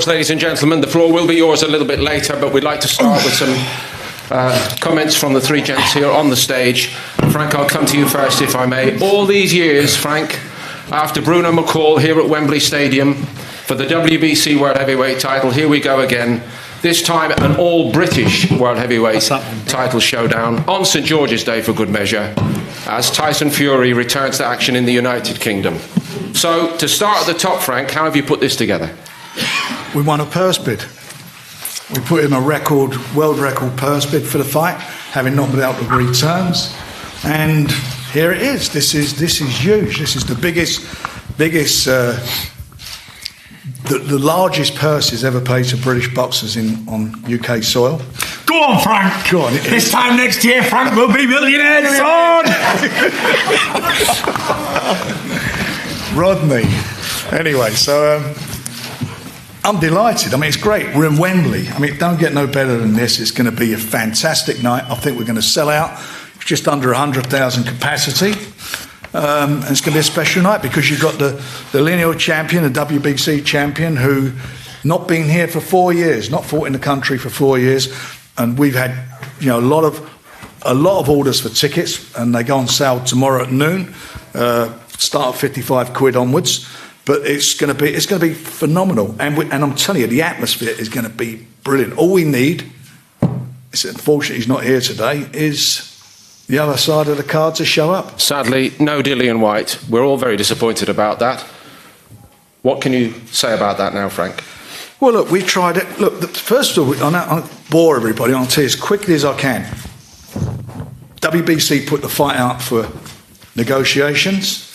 course, ladies and gentlemen, the floor will be yours a little bit later, but we'd like to start with some comments from the three gents here on the stage. Frank, I'll come to you first, if I may. All these years, Frank, after Bruno McCall here at Wembley Stadium for the WBC World Heavyweight title, here we go again. This time an all-British World Heavyweight title showdown on St George's Day for good measure, as Tyson Fury returns to action in the United Kingdom. So, to start at the top, Frank, how have you put this together? We won a purse bid. We put in a world record purse bid for the fight, having not been able to agree terms. And here it is. This is huge. This is the biggest, the largest purses ever paid to British boxers on UK soil. Go on, Frank. Go on. This time next year, Frank will be millionaires, son. Rodney. Anyway, so I'm delighted. I mean, it's great. We're in Wembley. I mean, it don't get no better than this. It's going to be a fantastic night. I think we're going to sell out. It's just under 100,000 capacity. And it's going to be a special night because you've got the lineal champion, the WBC champion, who not been here for 4 years, not fought in the country for 4 years, and we've had a lot of orders for tickets, and they go on sale tomorrow at noon. Start at 55 quid onwards, but it's going to be phenomenal, and I'm telling you, the atmosphere is going to be brilliant. All we need, unfortunately he's not here today, is the other side of the card to show up. Sadly, no Dillian Whyte. We're all very disappointed about that. What can you say about that now, Frank? Well, look, we tried it. Look, first of all, I'll bore everybody. I'll tell you as quickly as I can. WBC put the fight out for negotiations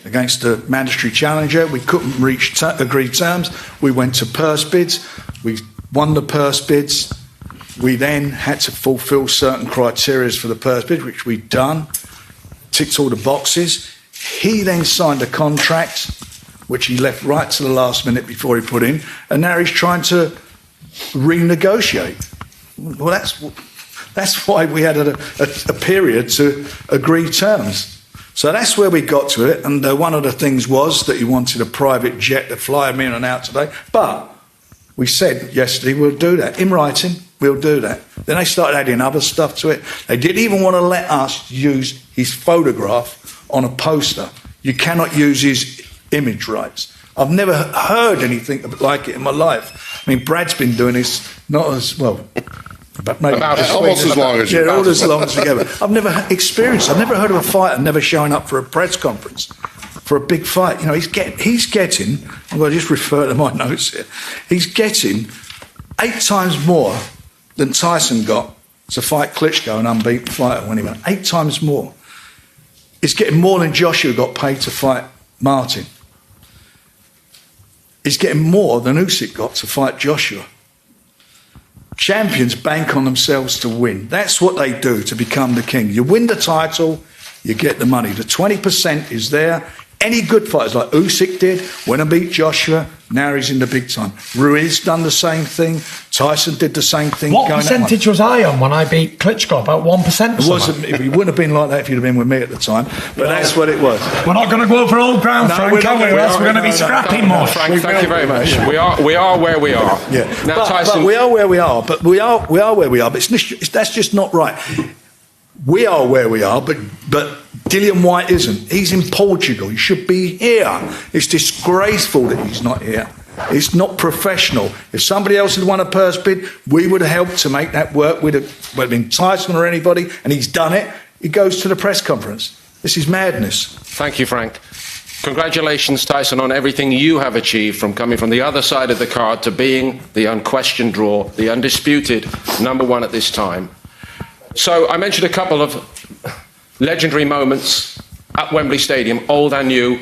against the mandatory challenger. We couldn't reach agreed terms. We went to purse bids. We won the purse bids. We then had to fulfil certain criteria for the purse bid, which we'd done, ticked all the boxes. He then signed a contract, which he left right to the last minute before he put in, and now he's trying to renegotiate. Well, that's why we had a period to agree terms. So that's where we got to it, and one of the things was that he wanted a private jet to fly him in and out today, but we said yesterday we'll do that, in writing. We'll do that. Then they started adding other stuff to it. They didn't even want to let us use his photograph on a poster. You cannot use his image rights. I've never heard anything like it in my life. I mean, Brad's been doing this not as well, but maybe almost as long as you. Yeah, all as long as together. I've never experienced. I've never heard of a fighter never showing up for a press conference for a big fight. He's getting. I'm going to just refer to my notes here. He's getting 8 times more than Tyson got to fight Klitschko, an unbeaten fighter, when he went 8 times more. He's getting more than Joshua got paid to fight Martin. He's getting more than Usyk got to fight Joshua. Champions bank on themselves to win. That's what they do to become the king. You win the title, you get the money. The 20% is there. Any good fighters, like Usyk did, went and beat Joshua, now he's in the big time. Ruiz done the same thing. Tyson did the same thing. What percentage was I on when I beat Klitschko? About 1%? It wouldn't have been like that if you'd have been with me at the time, but that's what it was. We're not going to go over old ground, Frank, we're going to be scrapping more. Frank, thank you very much. We are where we are. Yeah. Now, Tyson, but we are where we are. But we are where we are. But that's just not right. We are where we are, but Dillian Whyte isn't. He's in Portugal. He should be here. It's disgraceful that he's not here. It's not professional. If somebody else had won a purse bid, we would have helped to make that work. Would have been Tyson or anybody, and he's done it. He goes to the press conference. This is madness. Thank you, Frank. Congratulations, Tyson, on everything you have achieved, from coming from the other side of the card to being the unquestioned draw, the undisputed #1 at this time. So I mentioned a couple of legendary moments at Wembley Stadium, old and new.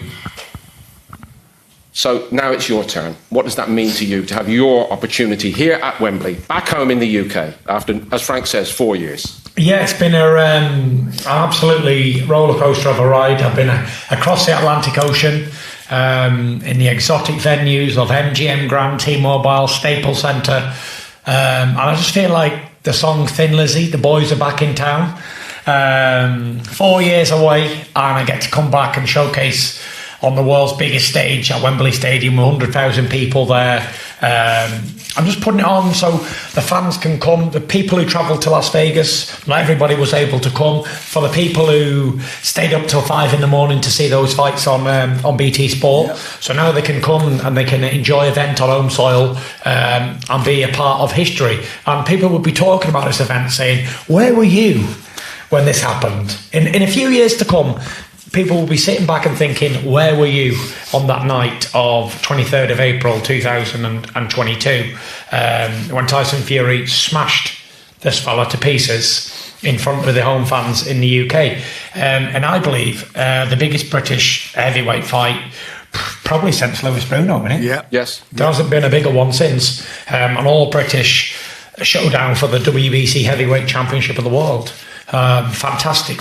So now it's your turn. What does that mean to you to have your opportunity here at Wembley, back home in the UK, after, as Frank says, 4 years? Yeah, it's been an absolutely roller coaster of a ride. I've been across the Atlantic Ocean, in the exotic venues of MGM Grand, T-Mobile, Staples Centre, and I just feel like the song Thin Lizzy, the boys are back in town. 4 years away, and I get to come back and showcase on the world's biggest stage at Wembley Stadium with 100,000 people there. I'm just putting it on so the fans can come. The people who travelled to Las Vegas, not everybody was able to come. For the people who stayed up till 5 a.m. to see those fights on BT Sport, so now they can come and they can enjoy an event on home soil and be a part of history. And people will be talking about this event, saying, "Where were you when this happened?" In a few years to come, people will be sitting back and thinking, where were you on that night of 23rd of April 2022 when Tyson Fury smashed this fella to pieces in front of the home fans in the UK. And I believe the biggest British heavyweight fight probably since Lewis Bruno, isn't it? Yeah. Yes. There hasn't been a bigger one since. An all-British showdown for the WBC Heavyweight Championship of the world. Fantastic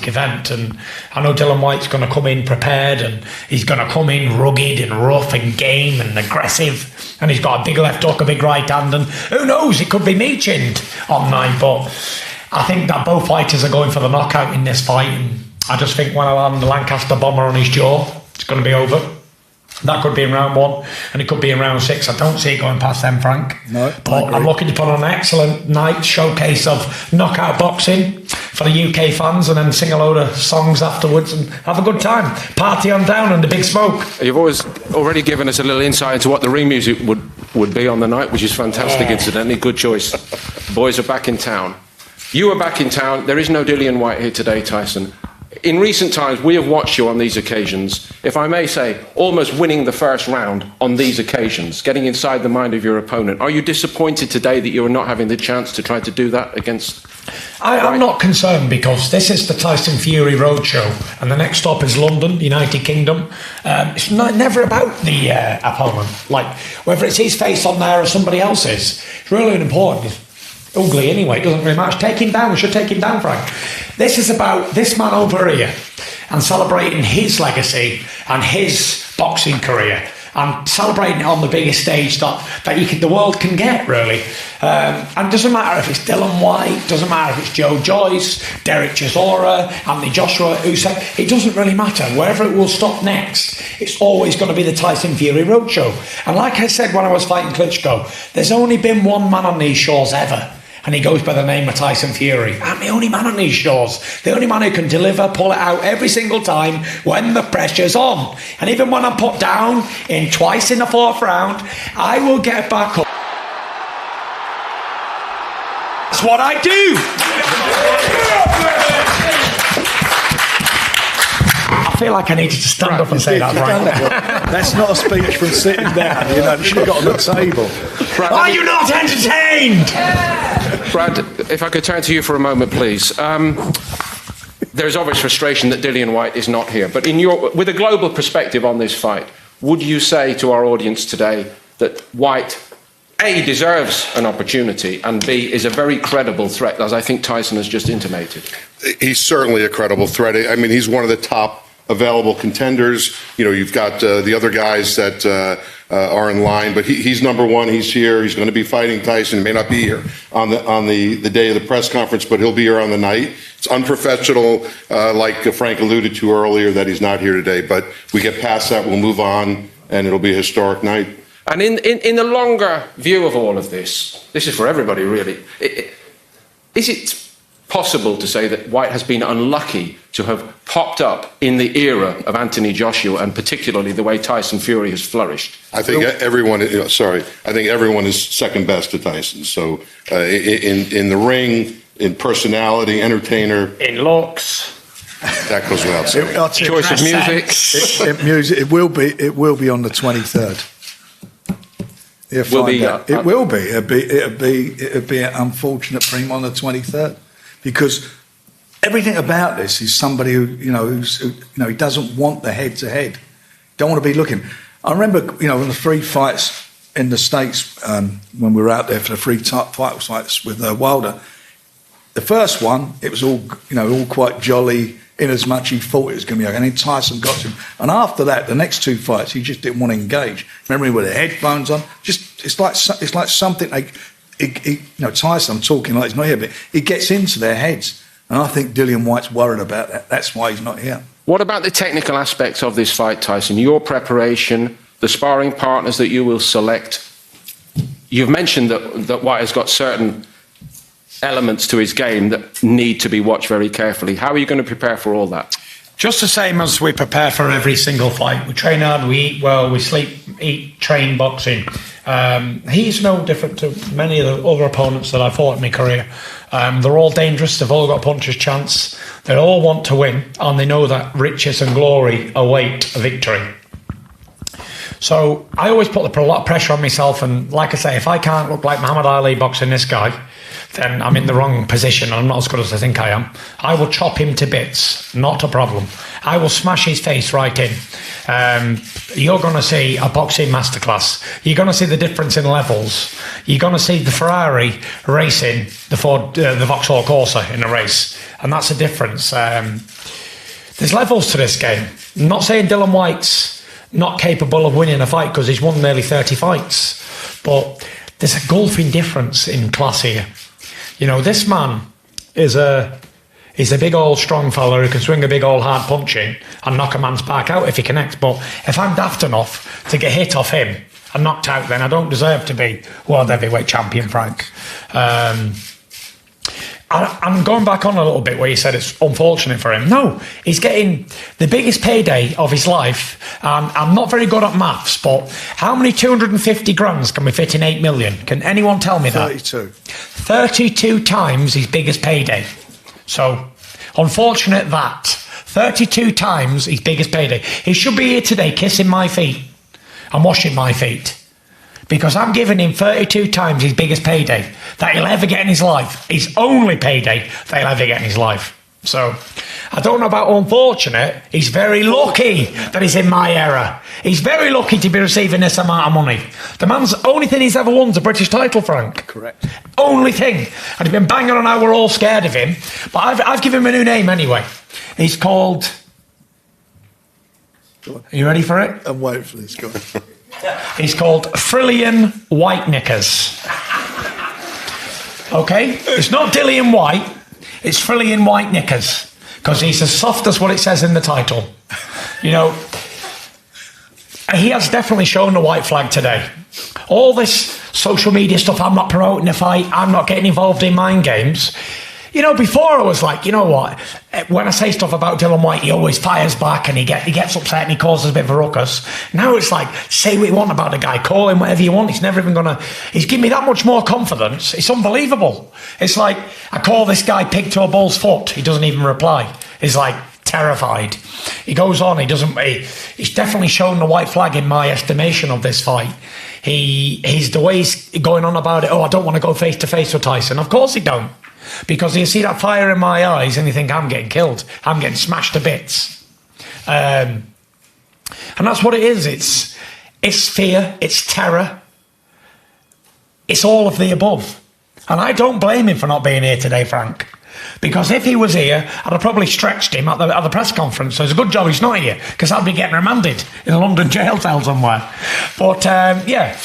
event, and I know Dillian Whyte's going to come in prepared, and he's going to come in rugged and rough and game and aggressive, and he's got a big left hook, a big right hand, and who knows, it could be me chinned on night. But I think that both fighters are going for the knockout in this fight, and I just think when I land the Lancaster bomber on his jaw, it's going to be over. That could be in round 1, and it could be in round 6. I don't see it going past them, Frank. No, but I'm looking to put on an excellent night showcase of knockout boxing for the UK fans, and then sing a load of songs afterwards and have a good time. Party on down under Big Smoke. You've already given us a little insight into what the ring music would be on the night, which is fantastic, incidentally. Good choice. Boys are back in town. You are back in town. There is no Dillian Whyte here today, Tyson. In recent times, we have watched you on these occasions, if I may say, almost winning the first round on these occasions, getting inside the mind of your opponent. Are you disappointed today that you are not having the chance to try to do that against... I'm not concerned, because this is the Tyson Fury Roadshow, and the next stop is London, United Kingdom. It's never about the opponent, like whether it's his face on there or somebody else's. It's really important. Ugly anyway, it doesn't really matter. Take him down, we should take him down, Frank. This is about this man over here and celebrating his legacy and his boxing career and celebrating it on the biggest stage that the world can get, really. And it doesn't matter if it's Dillian Whyte, doesn't matter if it's Joe Joyce, Derek Chisora, Anthony Joshua, Usyk. It doesn't really matter. Wherever it will stop next, it's always going to be the Tyson Fury Roadshow. And like I said when I was fighting Klitschko, there's only been one man on these shores ever, and he goes by the name of Tyson Fury. I'm the only man on these shores. The only man who can deliver, pull it out every single time when the pressure's on. And even when I'm put down twice in the 4th round, I will get back up. That's what I do. I feel like I needed to stand up and say that, right? That's not a speech from sitting down. You know, you should have got on the table. Brad, are you not entertained? Brad, if I could turn to you for a moment, please. There's obvious frustration that Dillian Whyte is not here, but with a global perspective on this fight, would you say to our audience today that Whyte, A, deserves an opportunity, and B, is a very credible threat, as I think Tyson has just intimated? He's certainly a credible threat. I mean, he's one of the top available contenders. You know, you've got the other guys that are in line, but he's number one. He's here. He's going to be fighting Tyson. He may not be here on the day of the press conference, but he'll be here on the night. It's unprofessional, like Frank alluded to earlier, that he's not here today. But we get past that, we'll move on, and it'll be a historic night. And in the longer view of all of this is for everybody, really. Is it possible to say that Whyte has been unlucky to have popped up in the era of Anthony Joshua, and particularly the way Tyson Fury has flourished? I think everyone. I think everyone is second best to Tyson. So in the ring, in personality, entertainer, in looks. That goes without saying. Choice of music. Music. It will be on the 23rd. It will be. It'll be an unfortunate prem on the 23rd. Because everything about this is somebody who he doesn't want the head-to-head. Don't want to be looking. I remember, in the 3 fights in the States when we were out there for the 3 fights with Wilder. The first one, it was all quite jolly, in as much he thought it was going to be okay. And then Tyson got him. And after that, the next 2 fights, he just didn't want to engage. Remember, with the headphones on. It's like something Tyson, I'm talking like he's not here, but he gets into their heads. And I think Dillian Whyte's worried about that. That's why he's not here. What about the technical aspects of this fight, Tyson? Your preparation, the sparring partners that you will select. You've mentioned that Whyte has got certain elements to his game that need to be watched very carefully. How are you going to prepare for all that? Just the same as we prepare for every single fight. We train hard, we eat well, we sleep, eat, train boxing. He's no different to many of the other opponents that I've fought in my career. They're all dangerous, they've all got a puncher's chance. They all want to win, and they know that riches and glory await a victory. So I always put a lot of pressure on myself, and like I say, if I can't look like Muhammad Ali boxing this guy, then I'm in the wrong position and I'm not as good as I think I am. I will chop him to bits, not a problem. I will smash his face right in. You're going to see a boxing masterclass. You're going to see the difference in levels. You're going to see the Ferrari racing the Vauxhall Corsa in a race, and that's the difference. There's levels to this game. I'm not saying Dillian Whyte's not capable of winning a fight because he's won nearly 30 fights, but there's a gulfing difference in class here. You know, this man is a big old strong fella who can swing a big old hard punch in and knock a man's back out if he connects. But if I'm daft enough to get hit off him and knocked out, then I don't deserve to be world heavyweight champion, Frank. I'm going back on a little bit where you said it's unfortunate for him. No, he's getting the biggest payday of his life. I'm not very good at maths, but how many 250 grands can we fit in 8 million? Can anyone tell me that? 32. 32 times his biggest payday. So, unfortunate that. 32 times his biggest payday. He should be here today kissing my feet and washing my feet. Because I'm giving him 32 times his biggest payday that he'll ever get in his life. His only payday that he'll ever get in his life. So, I don't know about unfortunate. He's very lucky that he's in my era. He's very lucky to be receiving this amount of money. The man's only thing he's ever won is a British title, Frank. Correct. Only thing. And he's been banging on how we're all scared of him. But I've given him a new name anyway. He's called... Are you ready for it? I'm waiting for this guy. He's called Dillian Whyte Knickers. Okay? It's not Dillian Whyte. It's Dillian Whyte Knickers. Because he's as soft as what it says in the title. You know, he has definitely shown the white flag today. All this social media stuff, I'm not promoting the fight, I'm not getting involved in mind games. You know, before I was like, you know what, when I say stuff about Dillian Whyte, he always fires back and he gets upset and he causes a bit of a ruckus. Now it's like, say what you want about the guy, call him whatever you want, he's never even gonna, he's given me that much more confidence, it's unbelievable. It's like, I call this guy pig to a bull's foot, he doesn't even reply. He's like, terrified. He goes on, he's definitely shown the white flag in my estimation of this fight. He's the way he's going on about it, oh, I don't want to go face to face with Tyson. Of course he don't. Because you see that fire in my eyes and you think I'm getting killed. I'm getting smashed to bits. And that's what it is. It's fear. It's terror. It's all of the above. And I don't blame him for not being here today, Frank. Because if he was here, I'd have probably stretched him at the press conference. So it's a good job he's not here. Because I'd be getting remanded in a London jail cell somewhere. But, yeah,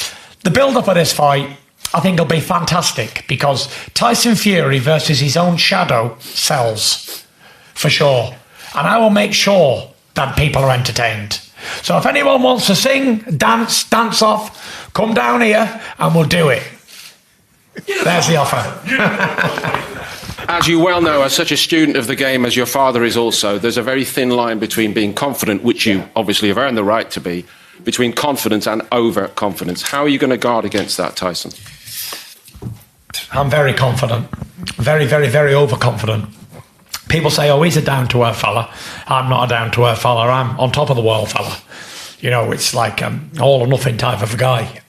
the build-up of this fight, I think it'll be fantastic because Tyson Fury versus his own shadow sells, for sure. And I will make sure that people are entertained. So if anyone wants to sing, dance off, come down here and we'll do it. There's the offer. As you well know, as such a student of the game as your father is also, there's a very thin line between being confident, which you obviously have earned the right to be, between confidence and overconfidence. How are you going to guard against that, Tyson? I'm very confident. Very, very, very overconfident. People say, oh, he's a down-to-earth fella. I'm not a down-to-earth fella. I'm on top of the world fella. You know, it's like all or nothing type of a guy.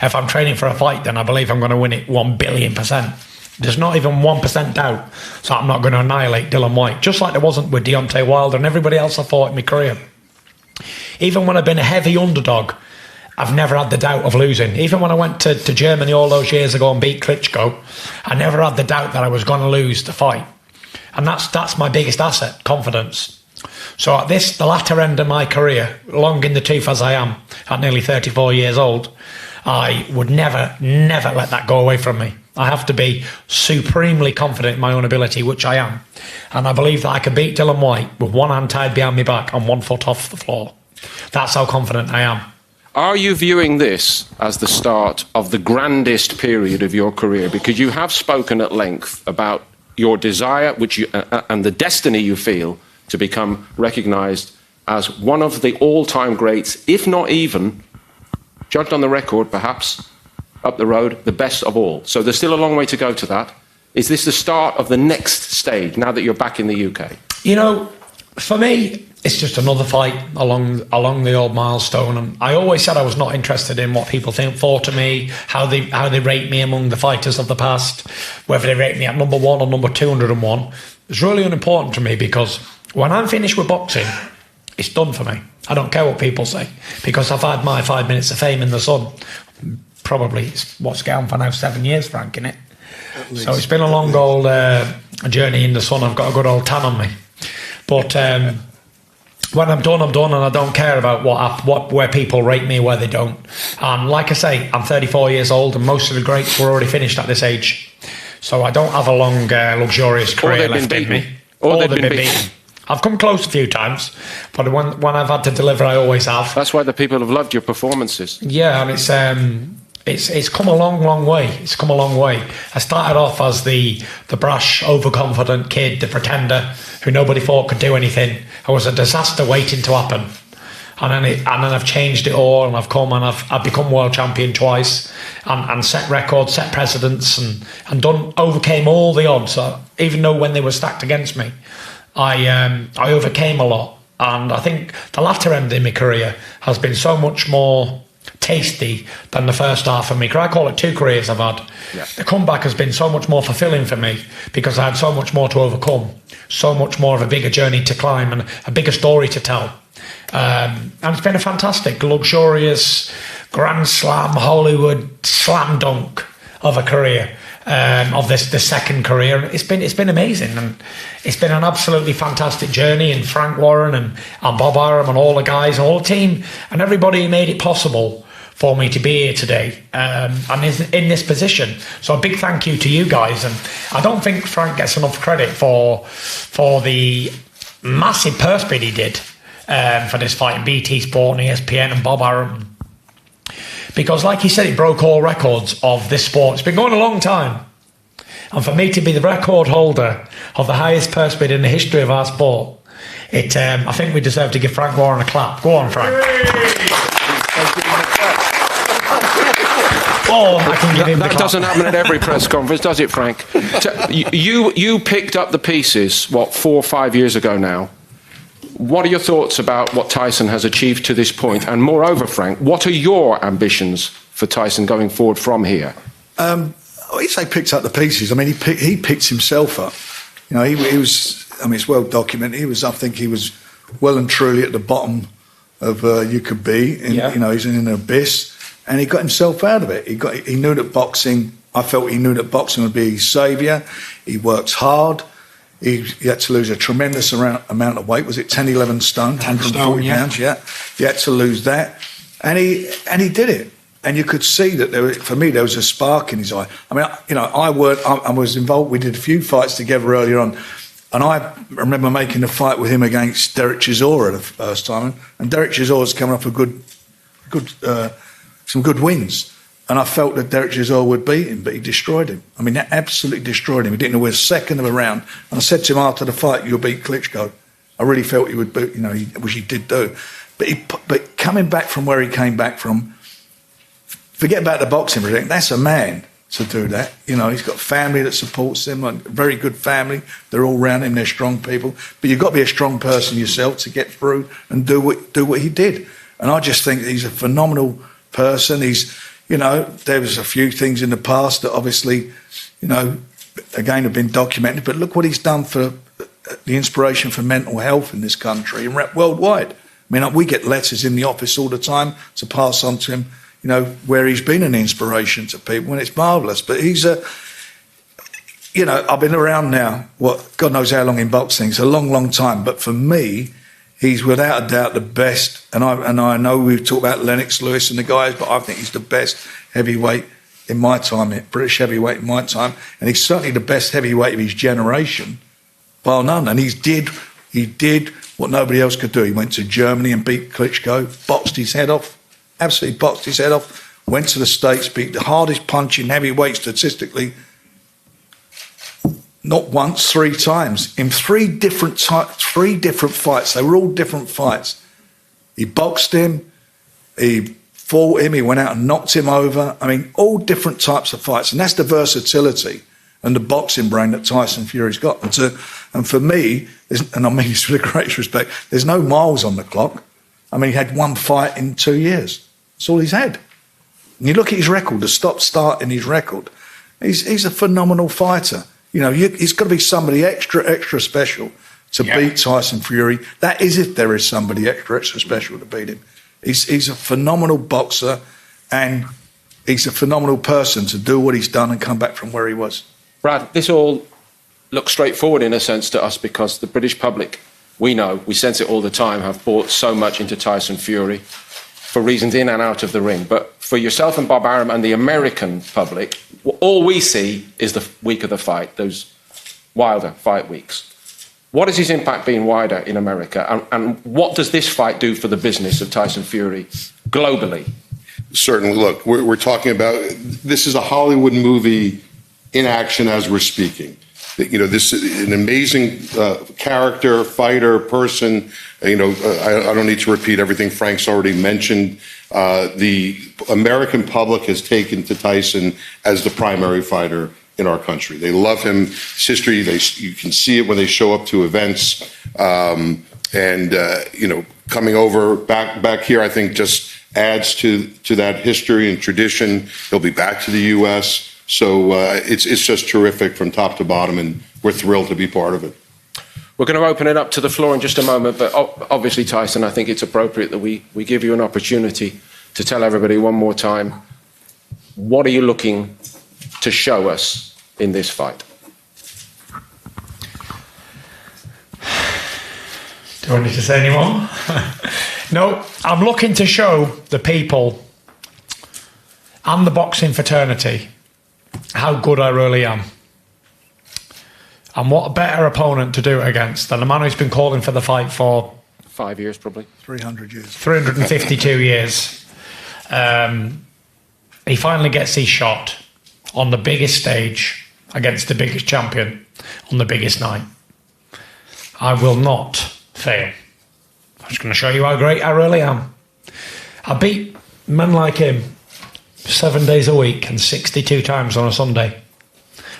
If I'm training for a fight, then I believe I'm going to win it 1,000,000,000%. There's not even 1% doubt. So I'm not going to annihilate Dillian Whyte. Just like there wasn't with Deontay Wilder and everybody else I fought in my career. Even when I've been a heavy underdog, I've never had the doubt of losing. Even when I went to Germany all those years ago and beat Klitschko, I never had the doubt that I was going to lose the fight. And that's my biggest asset, confidence. So at the latter end of my career, long in the tooth as I am, at nearly 34 years old, I would never let that go away from me. I have to be supremely confident in my own ability, which I am. And I believe that I can beat Dillian Whyte with one hand tied behind my back and 1 foot off the floor. That's how confident I am. Are you viewing this as the start of the grandest period of your career? Because you have spoken at length about your desire and the destiny you feel to become recognised as one of the all-time greats, if not even, judged on the record perhaps, up the road, the best of all. So there's still a long way to go to that. Is this the start of the next stage now that you're back in the UK? You know, for me, it's just another fight along the old milestone. And I always said I was not interested in what people thought of me, how they rate me among the fighters of the past, whether they rate me at number 1 or number 201. It's really unimportant to me, because when I'm finished with boxing, it's done for me. I don't care what people say, because I've had my 5 minutes of fame in the sun. Probably it's what's going for now 7 years, Frank, innit? So it's been a long old journey in the sun. I've got a good old tan on me. But when I'm done, and I don't care about where people rate me, where they don't. And like I say, I'm 34 years old, and most of the greats were already finished at this age. So I don't have a long, luxurious career left in me. Or they've been beaten. I've come close a few times, but when I've had to deliver, I always have. That's why the people have loved your performances. Yeah, and it's come a long, long way. It's come a long way. I started off as the brash, overconfident kid, the pretender, who nobody thought could do anything. I was a disaster waiting to happen. And then I've changed it all, and I've become world champion twice, and set records, set precedents, and overcame all the odds. Even though when they were stacked against me, I overcame a lot. And I think the latter end of my career has been so much more tasty than the first half of me. I call it 2 careers I've had. Yeah. The comeback has been so much more fulfilling for me, because I had so much more to overcome, so much more of a bigger journey to climb, and a bigger story to tell. And it's been a fantastic, luxurious, Grand Slam, Hollywood slam dunk of a career. Of the second career. It's been amazing, and it's been an absolutely fantastic journey. And Frank Warren and Bob Arum and all the guys, all the team, and everybody who made it possible for me to be here today, and is in this position. So a big thank you to you guys. And I don't think Frank gets enough credit for the massive purse bid he did for this fight in BT Sport and ESPN and Bob Arum. Because, like he said, it broke all records of this sport. It's been going a long time. And for me to be the record holder of the highest purse bid in the history of our sport, I think we deserve to give Frank Warren a clap. Go on, Frank. I can give him that doesn't happen at every press conference, does it, Frank? You picked up the pieces, 4 or 5 years ago now. What are your thoughts about what Tyson has achieved to this point? And moreover, Frank, what are your ambitions for Tyson going forward from here? He say picked up the pieces. I mean, he picked himself up. You know, he was. I mean, it's well documented. I think he was well and truly at the bottom of you could be. You know, he's in an abyss, and he got himself out of it. He knew that boxing. I felt he knew that boxing would be his saviour. He works hard. He had to lose a tremendous amount of weight. Was it 10, 11 stone, 140 pounds? Yeah. He had to lose that, and he did it. And you could see that for me there was a spark in his eye. I mean, you know, I was involved. We did a few fights together earlier on, and I remember making a fight with him against Derek Chisora the first time. And Derek Chisora's coming off some good wins. And I felt that Derek Chisora would beat him, but he destroyed him. I mean, that absolutely destroyed him. He didn't know where a second of a round. And I said to him after the fight, "You'll beat Klitschko." I really felt he would beat, you know, which he did do. But coming back from where he came back from, forget about the boxing, that's a man to do that. You know, he's got family that supports him, a very good family. They're all around him, they're strong people. But you've got to be a strong person yourself to get through and do what he did. And I just think he's a phenomenal person. You know, there was a few things in the past that obviously, you know, again have been documented. But look what he's done for the inspiration for mental health in this country and worldwide. I mean, we get letters in the office all the time to pass on to him, you know, where he's been an inspiration to people, and it's marvellous. But he's you know, I've been around now, God knows how long in boxing. It's a long, long time. But for me, he's without a doubt the best, and I know we've talked about Lennox Lewis and the guys, but I think he's the best heavyweight in my time, British heavyweight in my time, and he's certainly the best heavyweight of his generation, bar none. And he did what nobody else could do. He went to Germany and beat Klitschko, boxed his head off, absolutely boxed his head off, went to the States, beat the hardest punching heavyweight statistically, not once, 3 times, in three different fights. They were all different fights. He boxed him, he fought him, he went out and knocked him over. I mean, all different types of fights. And that's the versatility and the boxing brain that Tyson Fury's got. And for me, and I mean this with the greatest respect, there's no miles on the clock. I mean, he had 1 fight in 2 years. That's all he's had. And you look at his record, the stop-start in his record, he's a phenomenal fighter. You know, he's got to be somebody extra special to beat Tyson Fury. That is if there is somebody extra special to beat him. He's a phenomenal boxer, and he's a phenomenal person to do what he's done and come back from where he was. Brad, this all looks straightforward in a sense to us because the British public, we know, we sense it all the time, have bought so much into Tyson Fury for reasons in and out of the ring. But for yourself and Bob Arum and the American public, all we see is the week of the fight, those Wilder fight weeks. What has his impact been wider in America? And what does this fight do for the business of Tyson Fury globally? Certainly. Look, we're talking about, this is a Hollywood movie in action as we're speaking. You know, this is an amazing character, fighter, person. You know, I don't need to repeat everything Frank's already mentioned. The American public has taken to Tyson as the primary fighter in our country. They love him. His history, you can see it when they show up to events. You know, coming over back here, I think just adds to that history and tradition. He'll be back to the U.S., so it's just terrific from top to bottom, and we're thrilled to be part of it. We're going to open it up to the floor in just a moment, but obviously, Tyson, I think it's appropriate that we give you an opportunity to tell everybody one more time, what are you looking to show us in this fight? Do I need to say any more? No, I'm looking to show the people and the boxing fraternity how good I really am. And what a better opponent to do it against than a man who's been calling for the fight for 5 years, probably. 300 years. 352 years. He finally gets his shot on the biggest stage against the biggest champion on the biggest night. I will not fail. I'm just going to show you how great I really am. I beat men like him 7 days a week and 62 times on a Sunday.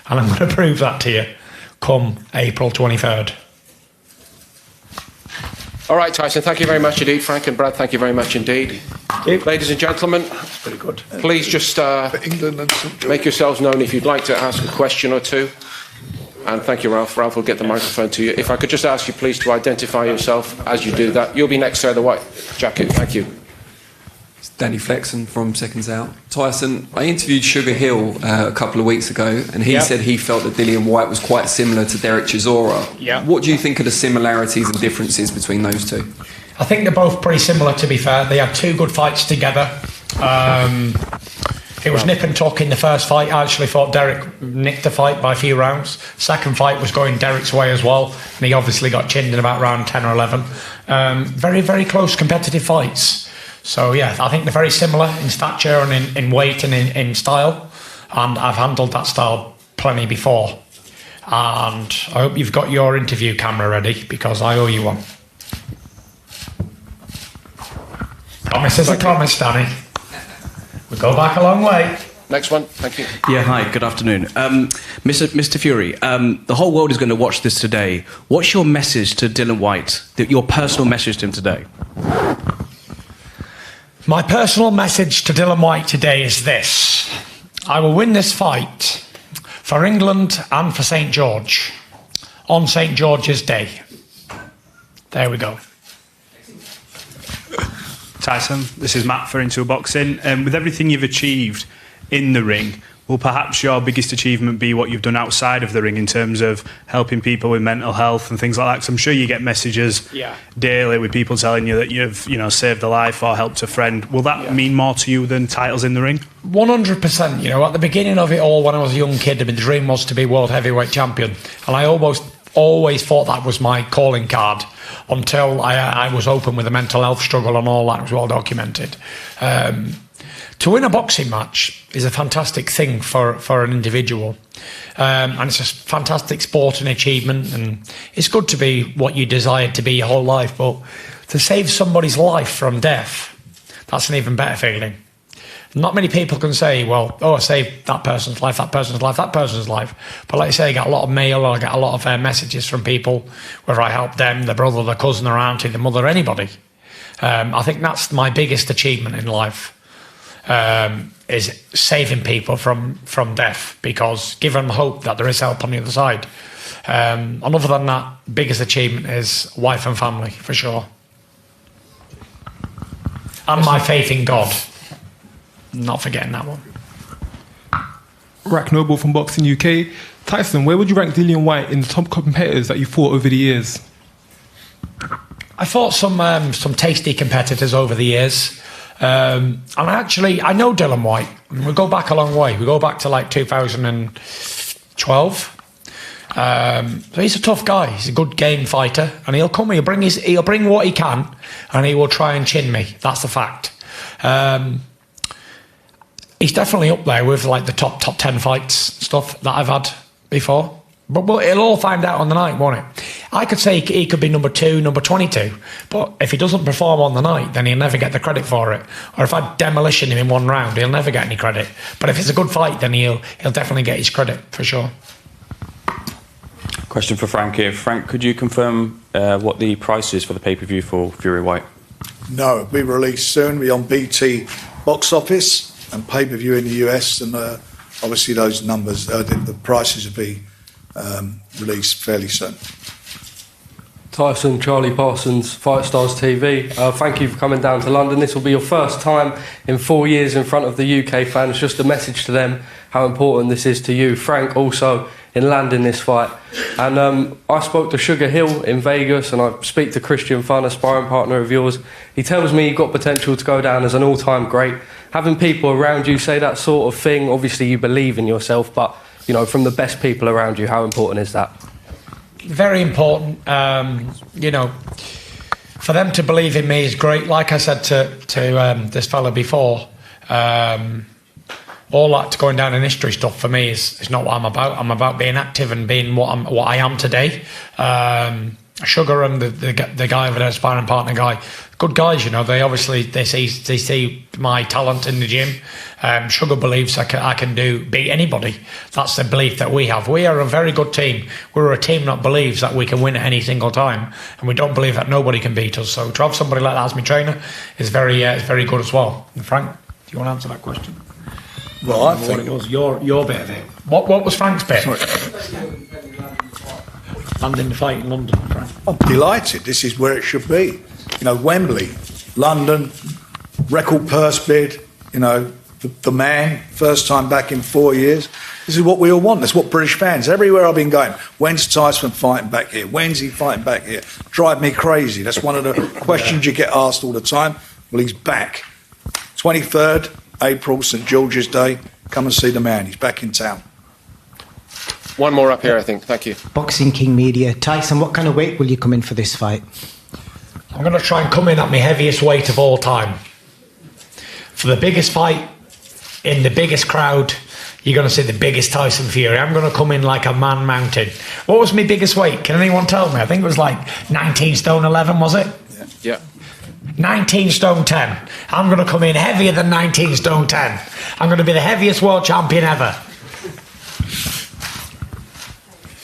And I'm going to prove that to you come April 23rd. All right, Tyson, thank you very much indeed. Frank and Brad, thank you very much indeed. Ladies and gentlemen, that's pretty good. Please just make yourselves known if you'd like to ask a question or two. And thank you, Ralph. Ralph will get the microphone to you. If I could just ask you, please, to identify yourself as you do that. You'll be next, sir, the white jacket. Thank you. It's Danny Flexen from Seconds Out. Tyson, I interviewed Sugar Hill a couple of weeks ago, and he said he felt that Dillian Whyte was quite similar to Derek Chisora. Yeah. What do you think are the similarities and differences between those two? I think they're both pretty similar, to be fair. They had 2 good fights together. It was nip and tuck in the first fight. I actually thought Derek nicked the fight by a few rounds. Second fight was going Derek's way as well, and he obviously got chinned in about round 10 or 11. Very, very close competitive fights. So, yeah, I think they're very similar in stature and in weight and in style. And I've handled that style plenty before. And I hope you've got your interview camera ready, because I owe you one. Promise is a promise, Danny. We go back a long way. Next one, thank you. Yeah, hi, good afternoon. Mr. Fury, the whole world is going to watch this today. What's your message to Dillian Whyte, your personal message to him today? My personal message to Dillian Whyte today is this. I will win this fight for England and for St. George on St. George's Day. There we go. Tyson, this is Matt for Into a Boxing. With everything you've achieved in the ring, will perhaps your biggest achievement be what you've done outside of the ring in terms of helping people with mental health and things like that? Because I'm sure you get messages daily with people telling you that you've, you know, saved a life or helped a friend. Will that mean more to you than titles in the ring? 100%. You know, at the beginning of it all, when I was a young kid, the dream was to be world heavyweight champion, and I always thought that was my calling card until I was open with a mental health struggle, and all that was well documented. To win a boxing match is a fantastic thing for an individual, and it's a fantastic sporting achievement, and it's good to be what you desired to be your whole life, but to save somebody's life from death, that's an even better feeling. Not many people can say, well, I saved that person's life, that person's life, that person's life. But like I say, I get a lot of mail, or I get a lot of messages from people where I help them, their brother, their cousin, their auntie, their mother, anybody. I think that's my biggest achievement in life, is saving people from death, because give them hope that there is help on the other side. And other than that, biggest achievement is wife and family, for sure. And my faith in God. Not forgetting that one. Rack Noble from Boxing UK. Tyson, where would you rank Dillian Whyte in the top competitors that you fought over the years? I fought some tasty competitors over the years. And I know Dillian Whyte. We go back a long way. We go back to like 2012. So he's a tough guy. He's a good game fighter, and he'll bring what he can, and he will try and chin me. That's the fact. He's definitely up there with like the top 10 fights stuff that I've had before. But it'll all find out on the night, won't it? I could say he could be number 2, number 22, but if he doesn't perform on the night, then he'll never get the credit for it. Or if I demolition him in one round, he'll never get any credit. But if it's a good fight, then he'll definitely get his credit, for sure. Question for Frank here. Frank, could you confirm what the price is for the pay-per-view for Fury Whyte? No, it'll be released soon. It'll be on BT box office and pay-per-view in the US, and obviously those numbers, the prices will be released fairly soon. Tyson, Charlie Parsons, Fight Stars TV. Thank you for coming down to London. This will be your first time in 4 years in front of the UK fans. Just a message to them how important this is to you. Frank also in landing this fight. And I spoke to Sugar Hill in Vegas, and I speak to Christian Funn, a sparring partner of yours. He tells me you've got potential to go down as an all-time great. Having people around you say that sort of thing, obviously you believe in yourself, but you know, from the best people around you, how important is that? Very important. You know, for them to believe in me is great. Like I said to this fella before, all that going down in history stuff for me is not what I'm about. I'm about being active and being what I am today. Sugar and the guy over there, sparring partner guy, good guys. You know, they see my talent in the gym. Sugar believes I can beat anybody. That's the belief that we have. We are a very good team. We're a team that believes that we can win at any single time, and we don't believe that nobody can beat us. So to have somebody like that as my trainer is very good as well. And Frank, do you want to answer that question? Well, I think it was your bit of it. What was Frank's bit? Landing the fight in London, Frank. I'm delighted. This is where it should be. You know, Wembley, London, record purse bid, you know, the man, first time back in 4 years. This is what we all want. That's what British fans, everywhere I've been going, when's Tyson fighting back here? When's he fighting back here? Drive me crazy. That's one of the questions you get asked all the time. Well, he's back. 23rd April, St George's Day. Come and see the man. He's back in town. One more up here, I think. Thank you. Boxing King Media. Tyson, what kind of weight will you come in for this fight? I'm going to try and come in at my heaviest weight of all time. For the biggest fight, in the biggest crowd, you're going to see the biggest Tyson Fury. I'm going to come in like a man mounted. What was my biggest weight? Can anyone tell me? I think it was like 19 stone 11, was it? Yeah. 19 stone 10. I'm going to come in heavier than 19 stone 10. I'm going to be the heaviest world champion ever.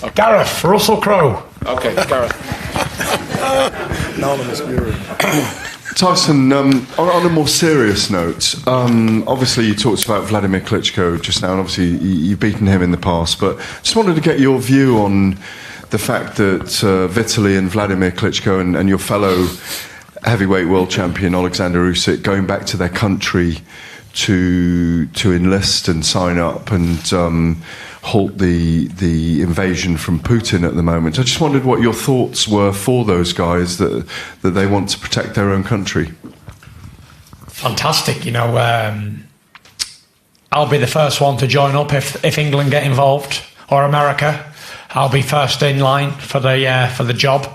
Okay. Gareth, Russell Crowe. Okay, Gareth. Anonymous Fury. Tyson, on a more serious note, obviously you talked about Vladimir Klitschko just now, and obviously you've beaten him in the past, but just wanted to get your view on the fact that Vitaly and Vladimir Klitschko and your fellow heavyweight world champion Alexander Usyk going back to their country to enlist and sign up and halt the invasion from Putin at the moment. I just wondered what your thoughts were for those guys that they want to protect their own country. Fantastic, you know. I'll be the first one to join up if England get involved, or America. I'll be first in line for the job.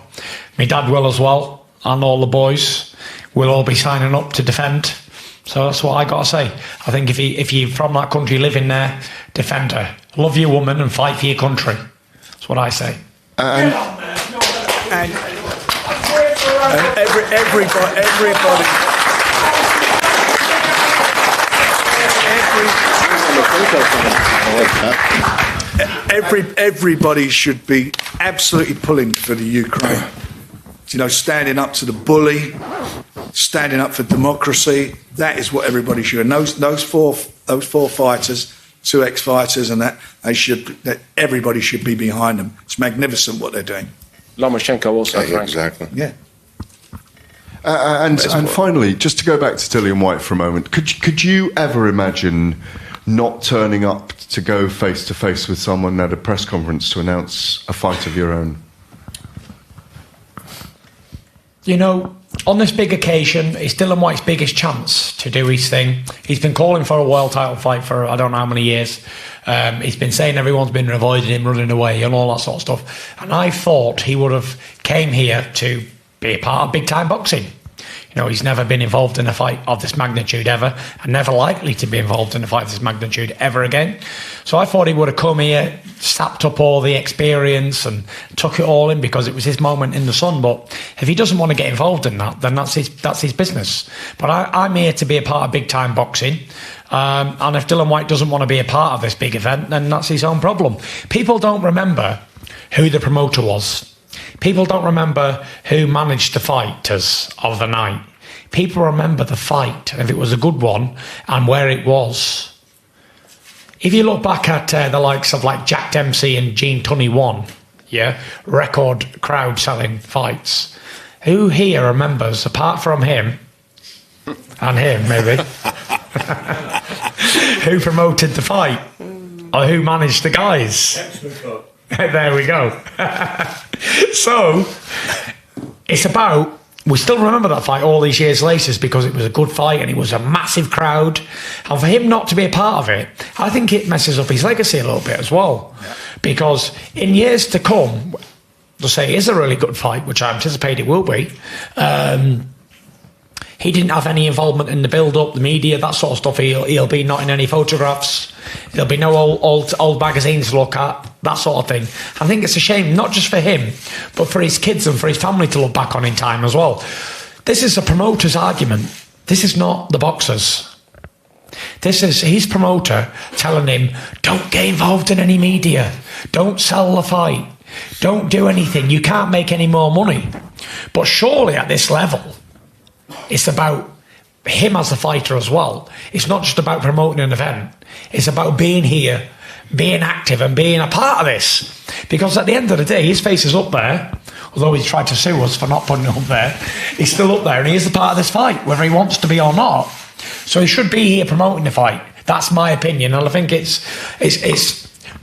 My dad will as well, and all the boys will all be signing up to defend. So that's what I got to say. I think if you're from that country, living there, defend her. Love your woman and fight for your country. That's what I say. And everybody should be absolutely pulling for the Ukraine. You know, standing up to the bully, standing up for democracy. That is what everybody should. And those four fighters, 2 ex-fighters, and everybody should be behind them. It's magnificent what they're doing. Lomachenko also, yeah, exactly. Yeah. And finally, just to go back to Dillian Whyte for a moment, could you ever imagine not turning up to go face to face with someone at a press conference to announce a fight of your own? You know, on this big occasion, it's Dillian Whyte's biggest chance to do his thing. He's been calling for a world title fight for I don't know how many years. He's been saying everyone's been avoiding him, running away and all that sort of stuff. And I thought he would have came here to be a part of big-time boxing. You know, he's never been involved in a fight of this magnitude ever, and never likely to be involved in a fight of this magnitude ever again. So I thought he would have come here, sapped up all the experience and took it all in because it was his moment in the sun. But if he doesn't want to get involved in that, then that's his business. But I'm here to be a part of big-time boxing. And if Dillian Whyte doesn't want to be a part of this big event, then that's his own problem. People don't remember who the promoter was. People don't remember who managed the fighters of the night. People remember the fight, if it was a good one, and where it was. If you look back at the likes of like Jack Dempsey and Gene Tunney 1, yeah, record crowd-selling fights, who here remembers, apart from him, and him maybe, who promoted the fight, or who managed the guys? There we go. So, it's about, we still remember that fight all these years later because it was a good fight and it was a massive crowd. And for him not to be a part of it, I think it messes up his legacy a little bit as well. Yeah. Because in years to come, they'll say it is a really good fight, which I anticipate it will be. He didn't have any involvement in the build-up, the media, that sort of stuff. He'll be not in any photographs. There'll be no old magazines to look at, that sort of thing. I think it's a shame, not just for him, but for his kids and for his family to look back on in time as well. This is a promoter's argument. This is not the boxer's. This is his promoter telling him, don't get involved in any media. Don't sell the fight. Don't do anything. You can't make any more money. But surely at this level, it's about him as a fighter as well. It's not just about promoting an event. It's about being here, being active and being a part of this. Because at the end of the day, his face is up there. Although he's tried to sue us for not putting it up there, he's still up there and he is a part of this fight, whether he wants to be or not. So he should be here promoting the fight. That's my opinion. And I think it's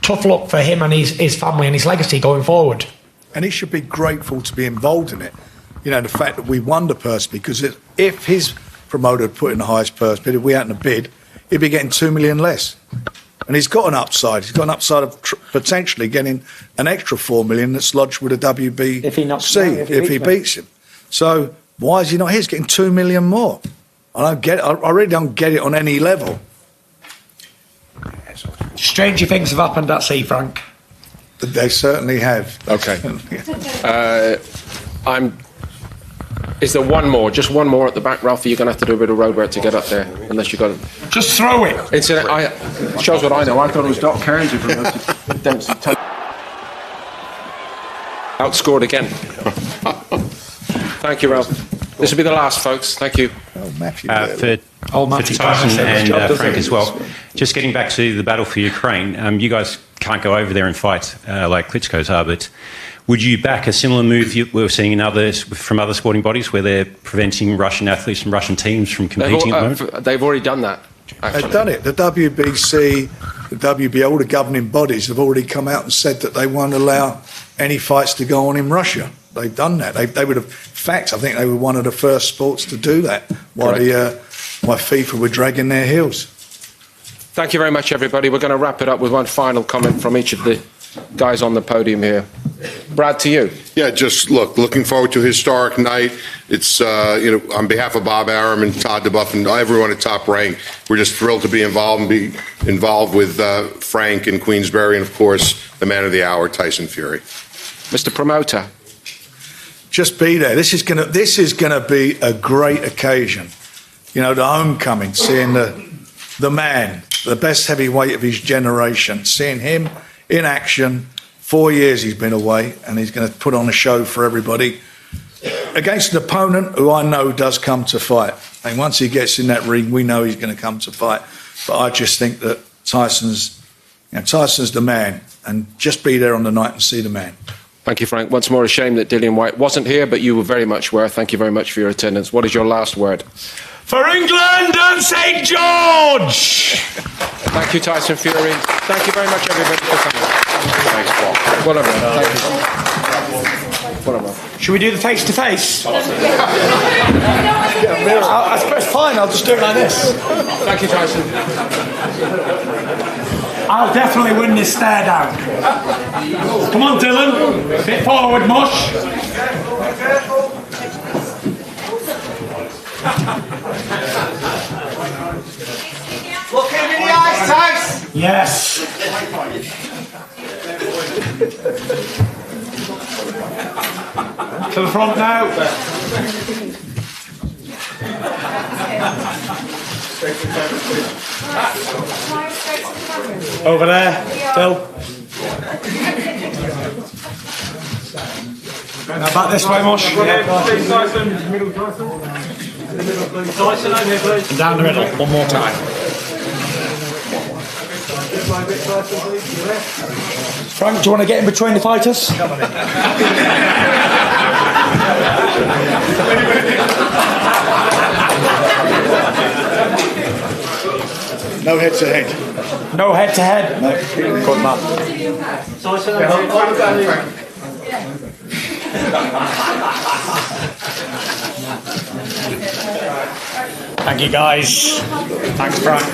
tough luck for him and his family and his legacy going forward. And he should be grateful to be involved in it. You know, the fact that we won the purse, because if his promoter had put in the highest purse bid, if we hadn't bid, he'd be getting 2 million less. And he's got an upside. He's got an upside of potentially getting an extra 4 million that's lodged with a WBC if he beats him. So why is he not here? He's getting 2 million more. I don't get it. I really don't get it on any level. Stranger things have happened at sea, Frank. They certainly have. Okay. Is there one more? Just one more at the back, Ralphie? You're going to have to do a bit of road work to get up there, unless you got it. Just throw it. It shows what I know. I thought it was Doc Kearns who promoted Dempsey. Outscored again. Thank you, Ralph. This will be the last, folks. Thank you. Matthew. For Tyson and Frank as well. Just getting back to the battle for Ukraine, you guys can't go over there and fight like Klitschko's are, but would you back a similar move we're seeing from other sporting bodies where they're preventing Russian athletes and Russian teams from competing at the moment? They've already done that. actually. They've done it. The WBC, the WBO, all the governing bodies have already come out and said that they won't allow any fights to go on in Russia. They've done that. They would have. In fact, I think they were one of the first sports to do that. While FIFA were dragging their heels. Thank you very much, everybody. We're going to wrap it up with one final comment from each of the guys on the podium here. Brad, to you. Yeah, just looking forward to a historic night. It's, on behalf of Bob Arum and Todd DeBuff and everyone at Top Rank, we're just thrilled to be involved with Frank and Queensberry and, of course, the man of the hour, Tyson Fury. Mr. Promoter. Just be there. This is gonna be a great occasion. The homecoming, seeing the man, the best heavyweight of his generation, seeing him in action. 4 years he's been away, and he's going to put on a show for everybody against an opponent who I know does come to fight. And once he gets in that ring, we know he's going to come to fight. But I just think that Tyson's the man, and just be there on the night and see the man. Thank you, Frank. Once more, a shame that Dillian Whyte wasn't here, but you were very much worth. Thank you very much for your attendance. What is your last word? For England and St. George! Thank you, Tyson Fury. Thank you very much, everybody, for coming. Thanks, Paul. Whatever. Thank you. Whatever. Should we do the face-to-face? I suppose fine, I'll just do it like this. Thank you, Tyson. I'll definitely win this stare down. Come on, Dylan. A bit forward, mush. Look him in the eyes, Tyson. Yes. To the front now. Over there, Phil. Now back this way, Mosh. Tyson, middle Tyson. Tyson over here, please. And down the middle, one more time. Frank, do you want to get in between the fighters? Come on in. No head to head. No head to head. No. Good man. Thank you, guys. Thanks, Frank.